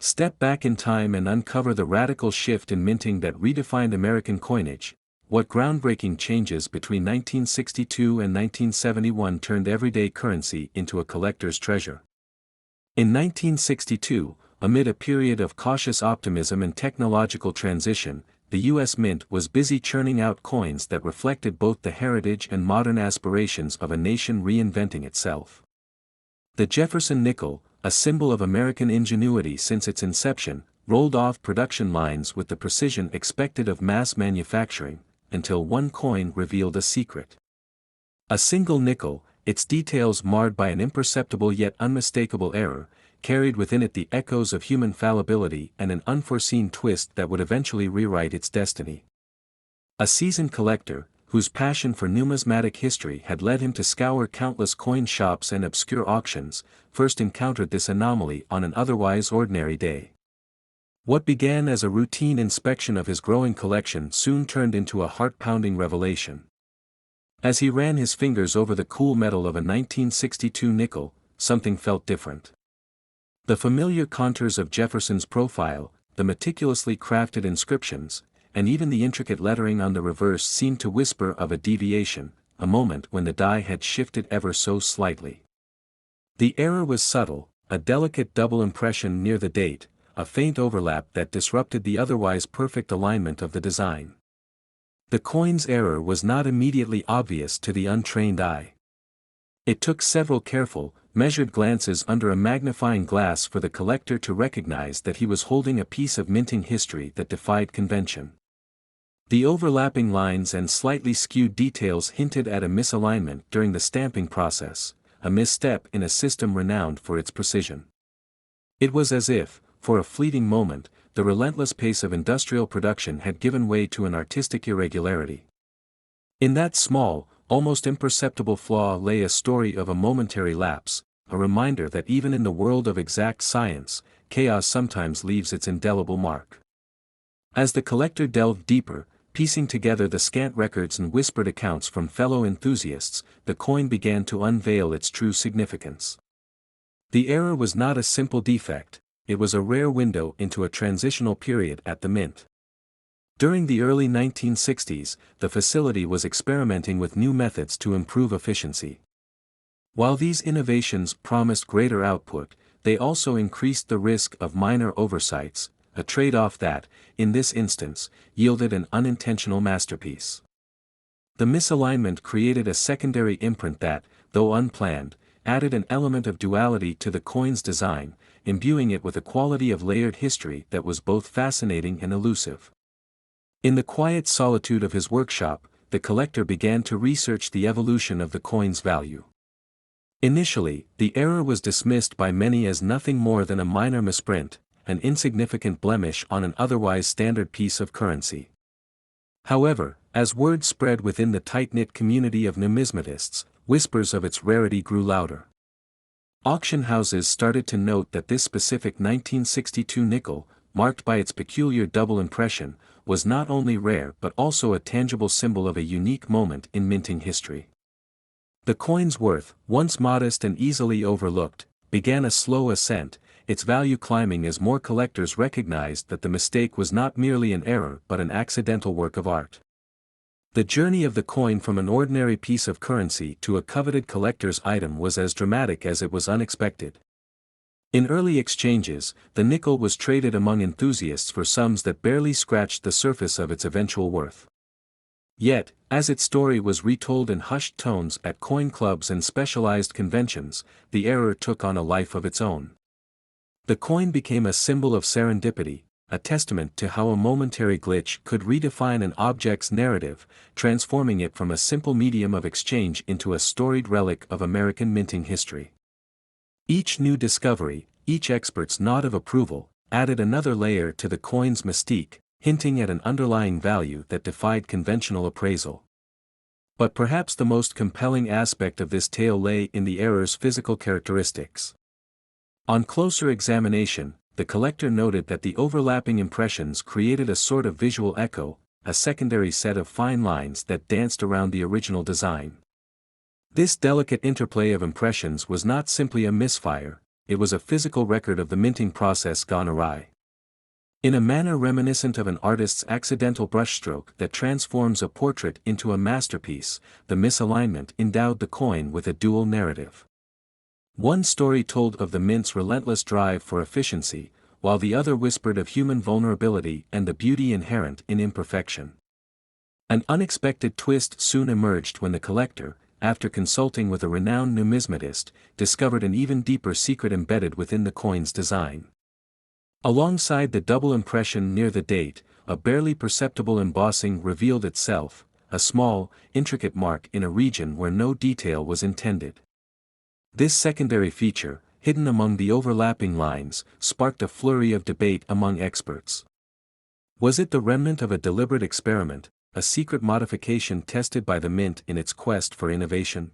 Step back in time and uncover the radical shift in minting that redefined American coinage. What groundbreaking changes between 1962 and 1971 turned everyday currency into a collector's treasure? In 1962, amid a period of cautious optimism and technological transition, the U.S. Mint was busy churning out coins that reflected both the heritage and modern aspirations of a nation reinventing itself. The Jefferson Nickel, a symbol of American ingenuity since its inception, rolled off production lines with the precision expected of mass manufacturing, until one coin revealed a secret. A single nickel, its details marred by an imperceptible yet unmistakable error, carried within it the echoes of human fallibility and an unforeseen twist that would eventually rewrite its destiny. A seasoned collector, whose passion for numismatic history had led him to scour countless coin shops and obscure auctions, first encountered this anomaly on an otherwise ordinary day. What began as a routine inspection of his growing collection soon turned into a heart-pounding revelation. As he ran his fingers over the cool metal of a 1962 nickel, something felt different. The familiar contours of Jefferson's profile, the meticulously crafted inscriptions, and even the intricate lettering on the reverse seemed to whisper of a deviation, a moment when the die had shifted ever so slightly. The error was subtle, a delicate double impression near the date, a faint overlap that disrupted the otherwise perfect alignment of the design. The coin's error was not immediately obvious to the untrained eye. It took several careful, measured glances under a magnifying glass for the collector to recognize that he was holding a piece of minting history that defied convention. The overlapping lines and slightly skewed details hinted at a misalignment during the stamping process, a misstep in a system renowned for its precision. It was as if, for a fleeting moment, the relentless pace of industrial production had given way to an artistic irregularity. In that small, almost imperceptible flaw lay a story of a momentary lapse, a reminder that even in the world of exact science, chaos sometimes leaves its indelible mark. As the collector delved deeper, piecing together the scant records and whispered accounts from fellow enthusiasts, the coin began to unveil its true significance. The error was not a simple defect, it was a rare window into a transitional period at the Mint. During the early 1960s, the facility was experimenting with new methods to improve efficiency. While these innovations promised greater output, they also increased the risk of minor oversights, a trade-off that, in this instance, yielded an unintentional masterpiece. The misalignment created a secondary imprint that, though unplanned, added an element of duality to the coin's design, imbuing it with a quality of layered history that was both fascinating and elusive. In the quiet solitude of his workshop, the collector began to research the evolution of the coin's value. Initially, the error was dismissed by many as nothing more than a minor misprint, an insignificant blemish on an otherwise standard piece of currency. However, as word spread within the tight-knit community of numismatists, whispers of its rarity grew louder. Auction houses started to note that this specific 1962 nickel, marked by its peculiar double impression, was not only rare but also a tangible symbol of a unique moment in minting history. The coin's worth, once modest and easily overlooked, began a slow ascent, its value climbing as more collectors recognized that the mistake was not merely an error but an accidental work of art. The journey of the coin from an ordinary piece of currency to a coveted collector's item was as dramatic as it was unexpected. In early exchanges, the nickel was traded among enthusiasts for sums that barely scratched the surface of its eventual worth. Yet, as its story was retold in hushed tones at coin clubs and specialized conventions, the error took on a life of its own. The coin became a symbol of serendipity, a testament to how a momentary glitch could redefine an object's narrative, transforming it from a simple medium of exchange into a storied relic of American minting history. Each new discovery, each expert's nod of approval, added another layer to the coin's mystique, hinting at an underlying value that defied conventional appraisal. But perhaps the most compelling aspect of this tale lay in the error's physical characteristics. On closer examination, the collector noted that the overlapping impressions created a sort of visual echo, a secondary set of fine lines that danced around the original design. This delicate interplay of impressions was not simply a misfire, it was a physical record of the minting process gone awry. In a manner reminiscent of an artist's accidental brushstroke that transforms a portrait into a masterpiece, the misalignment endowed the coin with a dual narrative. One story told of the mint's relentless drive for efficiency, while the other whispered of human vulnerability and the beauty inherent in imperfection. An unexpected twist soon emerged when the collector, after consulting with a renowned numismatist, discovered an even deeper secret embedded within the coin's design. Alongside the double impression near the date, a barely perceptible embossing revealed itself, a small, intricate mark in a region where no detail was intended. This secondary feature, hidden among the overlapping lines, sparked a flurry of debate among experts. Was it the remnant of a deliberate experiment, a secret modification tested by the mint in its quest for innovation?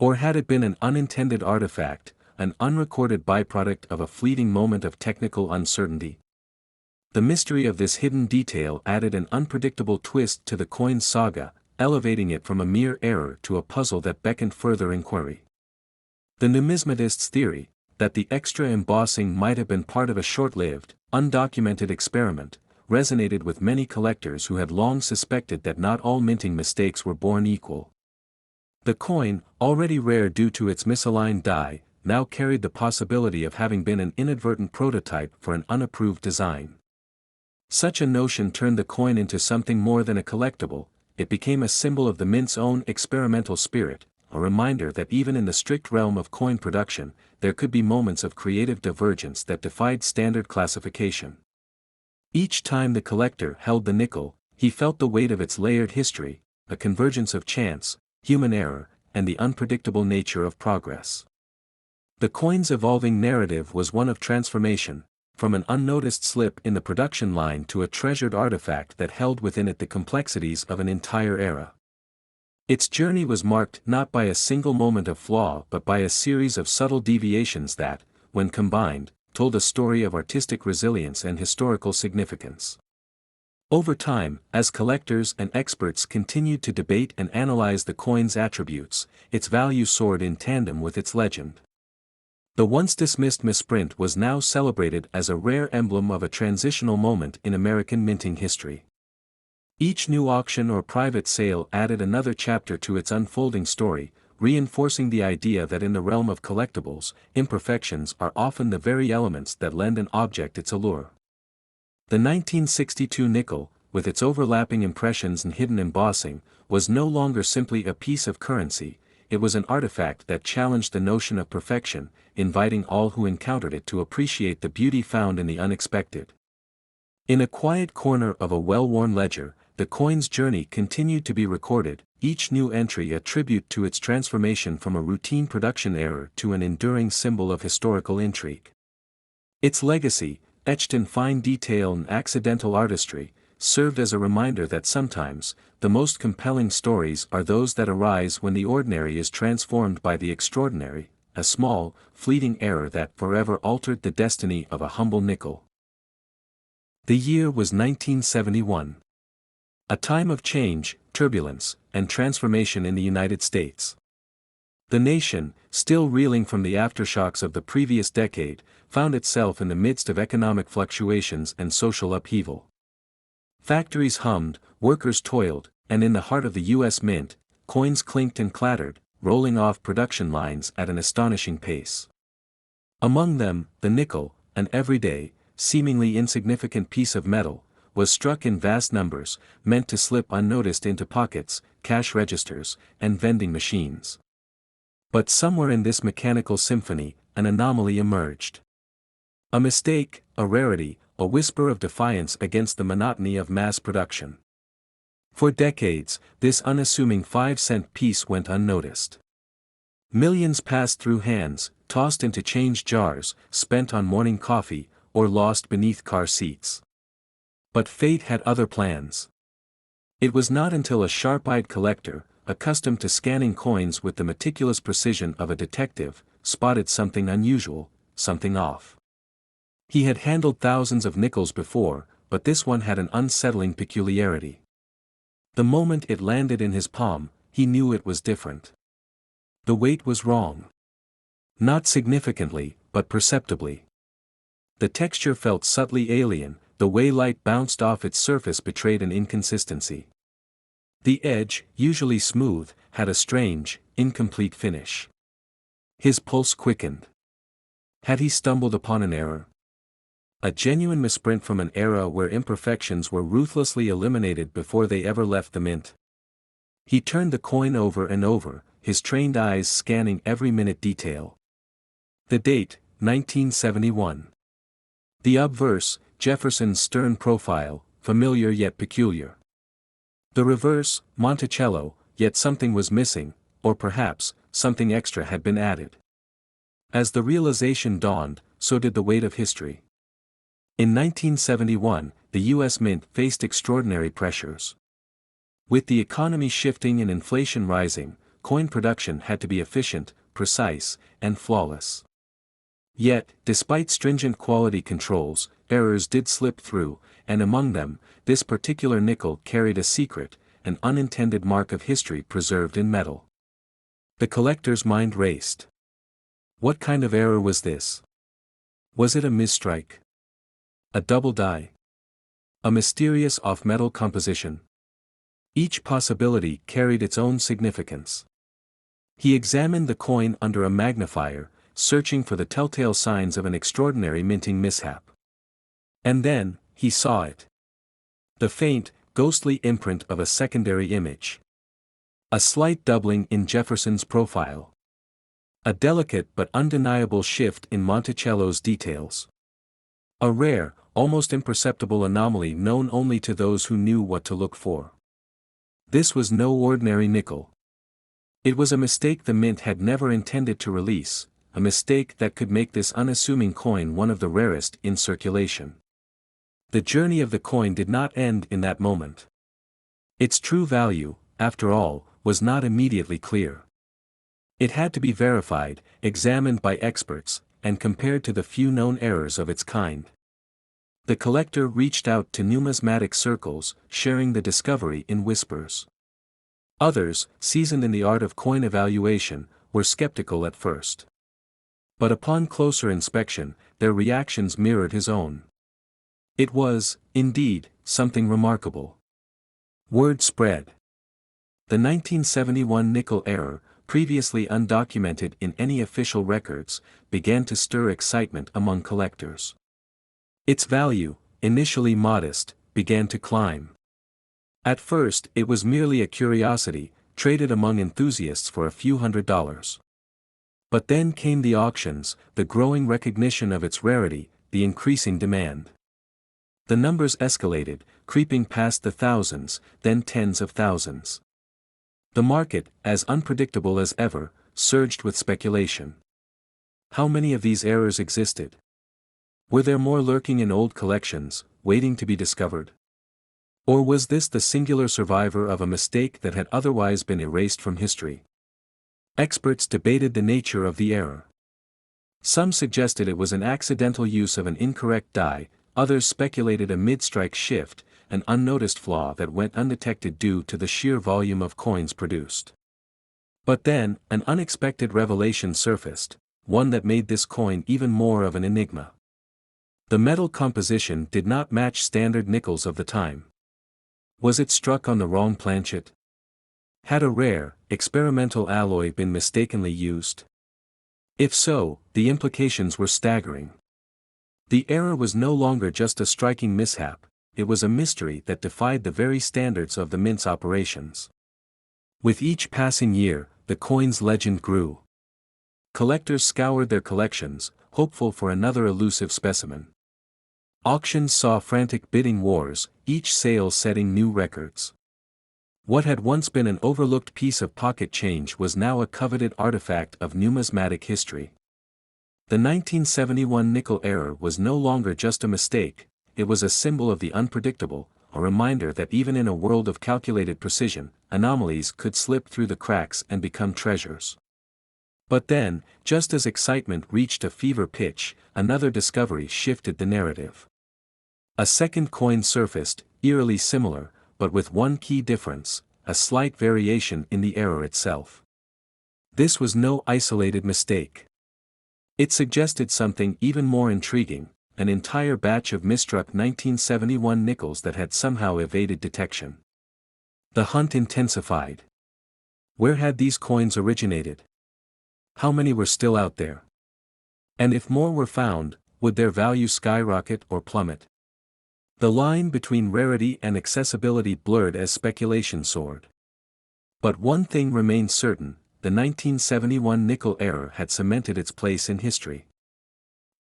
Or had it been an unintended artifact, an unrecorded byproduct of a fleeting moment of technical uncertainty? The mystery of this hidden detail added an unpredictable twist to the coin's saga, elevating it from a mere error to a puzzle that beckoned further inquiry. The numismatist's theory, that the extra embossing might have been part of a short-lived, undocumented experiment, resonated with many collectors who had long suspected that not all minting mistakes were born equal. The coin, already rare due to its misaligned die, now carried the possibility of having been an inadvertent prototype for an unapproved design. Such a notion turned the coin into something more than a collectible. It became a symbol of the mint's own experimental spirit, a reminder that even in the strict realm of coin production, there could be moments of creative divergence that defied standard classification. Each time the collector held the nickel, he felt the weight of its layered history, a convergence of chance, human error, and the unpredictable nature of progress. The coin's evolving narrative was one of transformation, from an unnoticed slip in the production line to a treasured artifact that held within it the complexities of an entire era. Its journey was marked not by a single moment of flaw but by a series of subtle deviations that, when combined, told a story of artistic resilience and historical significance. Over time, as collectors and experts continued to debate and analyze the coin's attributes, its value soared in tandem with its legend. The once dismissed misprint was now celebrated as a rare emblem of a transitional moment in American minting history. Each new auction or private sale added another chapter to its unfolding story, reinforcing the idea that in the realm of collectibles, imperfections are often the very elements that lend an object its allure. The 1962 nickel, with its overlapping impressions and hidden embossing, was no longer simply a piece of currency. It was an artifact that challenged the notion of perfection, inviting all who encountered it to appreciate the beauty found in the unexpected. In a quiet corner of a well-worn ledger, the coin's journey continued to be recorded, each new entry a tribute to its transformation from a routine production error to an enduring symbol of historical intrigue. Its legacy, etched in fine detail and accidental artistry, served as a reminder that sometimes, the most compelling stories are those that arise when the ordinary is transformed by the extraordinary, a small, fleeting error that forever altered the destiny of a humble nickel. The year was 1971. A time of change, turbulence, and transformation in the United States. The nation, still reeling from the aftershocks of the previous decade, found itself in the midst of economic fluctuations and social upheaval. Factories hummed, workers toiled, and in the heart of the U.S. Mint, coins clinked and clattered, rolling off production lines at an astonishing pace. Among them, the nickel, an everyday, seemingly insignificant piece of metal, was struck in vast numbers, meant to slip unnoticed into pockets, cash registers, and vending machines. But somewhere in this mechanical symphony, an anomaly emerged. A mistake, a rarity, a whisper of defiance against the monotony of mass production. For decades, this unassuming 5-cent piece went unnoticed. Millions passed through hands, tossed into change jars, spent on morning coffee, or lost beneath car seats. But fate had other plans. It was not until a sharp-eyed collector, accustomed to scanning coins with the meticulous precision of a detective, spotted something unusual, something off. He had handled thousands of nickels before, but this one had an unsettling peculiarity. The moment it landed in his palm, he knew it was different. The weight was wrong. Not significantly, but perceptibly. The texture felt subtly alien, the way light bounced off its surface betrayed an inconsistency. The edge, usually smooth, had a strange, incomplete finish. His pulse quickened. Had he stumbled upon an error? A genuine misprint from an era where imperfections were ruthlessly eliminated before they ever left the mint? He turned the coin over and over, his trained eyes scanning every minute detail. The date, 1971. The obverse, Jefferson's stern profile, familiar yet peculiar. The reverse, Monticello, yet something was missing, or perhaps, something extra had been added. As the realization dawned, so did the weight of history. In 1971, the U.S. Mint faced extraordinary pressures. With the economy shifting and inflation rising, coin production had to be efficient, precise, and flawless. Yet, despite stringent quality controls, errors did slip through, and among them, this particular nickel carried a secret, an unintended mark of history preserved in metal. The collector's mind raced. What kind of error was this? Was it a misstrike? A double die? A mysterious off-metal composition? Each possibility carried its own significance. He examined the coin under a magnifier, searching for the telltale signs of an extraordinary minting mishap. And then, he saw it. The faint, ghostly imprint of a secondary image. A slight doubling in Jefferson's profile. A delicate but undeniable shift in Monticello's details. A rare, almost imperceptible anomaly known only to those who knew what to look for. This was no ordinary nickel. It was a mistake the mint had never intended to release, a mistake that could make this unassuming coin one of the rarest in circulation. The journey of the coin did not end in that moment. Its true value, after all, was not immediately clear. It had to be verified, examined by experts, and compared to the few known errors of its kind. The collector reached out to numismatic circles, sharing the discovery in whispers. Others, seasoned in the art of coin evaluation, were skeptical at first. But upon closer inspection, their reactions mirrored his own. It was, indeed, something remarkable. Word spread. The 1971 nickel error, previously undocumented in any official records, began to stir excitement among collectors. Its value, initially modest, began to climb. At first it was merely a curiosity, traded among enthusiasts for a few $100s. But then came the auctions, the growing recognition of its rarity, the increasing demand. The numbers escalated, creeping past the thousands, then tens of thousands. The market, as unpredictable as ever, surged with speculation. How many of these errors existed? Were there more lurking in old collections, waiting to be discovered? Or was this the singular survivor of a mistake that had otherwise been erased from history? Experts debated the nature of the error. Some suggested it was an accidental use of an incorrect die, others speculated a mid-strike shift, an unnoticed flaw that went undetected due to the sheer volume of coins produced. But then, an unexpected revelation surfaced, one that made this coin even more of an enigma. The metal composition did not match standard nickels of the time. Was it struck on the wrong planchet? Had a rare, experimental alloy been mistakenly used? If so, the implications were staggering. The error was no longer just a striking mishap, it was a mystery that defied the very standards of the mint's operations. With each passing year, the coin's legend grew. Collectors scoured their collections, hopeful for another elusive specimen. Auctions saw frantic bidding wars, each sale setting new records. What had once been an overlooked piece of pocket change was now a coveted artifact of numismatic history. The 1971 nickel error was no longer just a mistake, it was a symbol of the unpredictable, a reminder that even in a world of calculated precision, anomalies could slip through the cracks and become treasures. But then, just as excitement reached a fever pitch, another discovery shifted the narrative. A second coin surfaced, eerily similar, but with one key difference, a slight variation in the error itself. This was no isolated mistake. It suggested something even more intriguing, an entire batch of misstruck 1971 nickels that had somehow evaded detection. The hunt intensified. Where had these coins originated? How many were still out there? And if more were found, would their value skyrocket or plummet? The line between rarity and accessibility blurred as speculation soared. But one thing remained certain: the 1971 nickel error had cemented its place in history.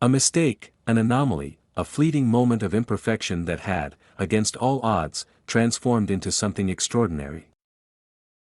A mistake, an anomaly, a fleeting moment of imperfection that had, against all odds, transformed into something extraordinary.